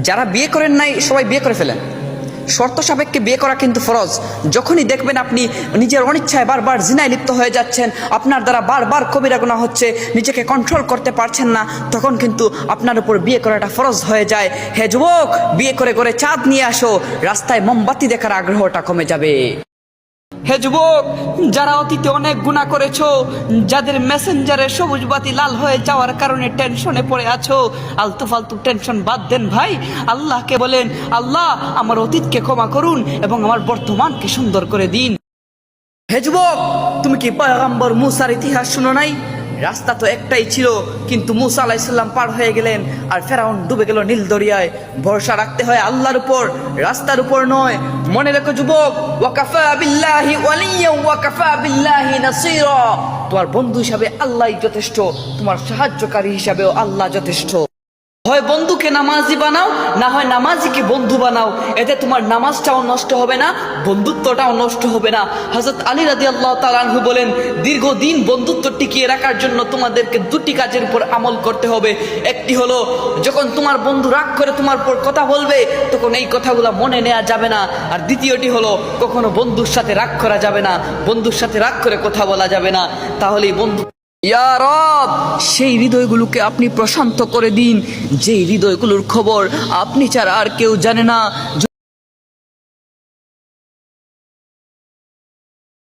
যারা বিয়ে করেন নাই সবাই বিয়ে করে ফেলেন। শর্ত সাপেক্ষে বিয়ে করা কিন্তু ফরজ। যখনই দেখবেন আপনি নিজের অনিচ্ছায় বারবার জিনায় লিপ্ত হয়ে যাচ্ছেন, আপনার দ্বারা বারবার কবিরা গুনাহ হচ্ছে, নিজেকে কন্ট্রোল করতে পারছেন না, তখন কিন্তু আপনার উপর বিয়ে করাটা ফরজ হয়ে যায়। হে যুবক, বিয়ে করে করে চাঁদ নিয়ে আসো, রাস্তায় মোমবাতি দেখার আগ্রহটা কমে যাবে। হে যুবক, যারা অতীতে অনেক গুনাহ করেছো, যাদের মেসেঞ্জারে সবুজ বাতি লাল হয়ে যাওয়ার কারণে টেনশনে পড়ে আছো, আলতু ফালতু টেনশন বাদ দেন ভাই। আল্লাহকে বলেন, আল্লাহ আমার অতীতকে ক্ষমা করুন এবং আমার বর্তমানকে সুন্দর করে দিন। হে যুবক, তুমি কি পয়গম্বর মুসার ইতিহাস শুনো নাই? রাস্তা তো একটাই ছিল, কিন্তু মুসা আলাইহিস সালাম পার হয়ে গেলেন আর ফেরাউন ডুবে গেল নীল দরিয়ায়। ভরসা রাখতে হয় আল্লাহর উপর, রাস্তার উপর নয়। মনে রেখো যুবক, ওয়াকাফা বিল্লাহি ওয়ালিয়্যান ওয়াকাফা বিল্লাহি নাসীরা। তোমার বন্ধু হিসাবে আল্লাহই যথেষ্ট, তোমার সাহায্যকারী হিসাবেও আল্লাহ যথেষ্ট। হয় বন্ধুকে নামাজি বানাও, না হয় নামাজিকে বন্ধু বানাও। এতে তোমার নামাজটাও নষ্ট হবে না, বন্ধুত্বটাও নষ্ট হবে না। হযরত আলী রাদিয়াল্লাহু তাআলা আনহু বলেন, দীর্ঘদিন বন্ধুত্ব টিকিয়ে রাখার জন্য তোমাদেরকে দুটি কাজের উপর আমল করতে হবে। একটি হলো, যখন তোমার বন্ধু রাগ করে তোমার উপর কথা বলবে, তখন এই কথাগুলো মনে নেওয়া যাবে না। আর দ্বিতীয়টি হলো, কখনো বন্ধুর সাথে রাগ করা যাবে না, বন্ধুর সাথে রাগ করে কথা বলা যাবে না। তাহলেই বন্ধু। ইয়া রব, সেই হৃদয়গুলোকে আপনি প্রশান্ত করে দিন, যেই হৃদয়গুলোর খবর আপনি ছাড়া আর কেউ জানে না।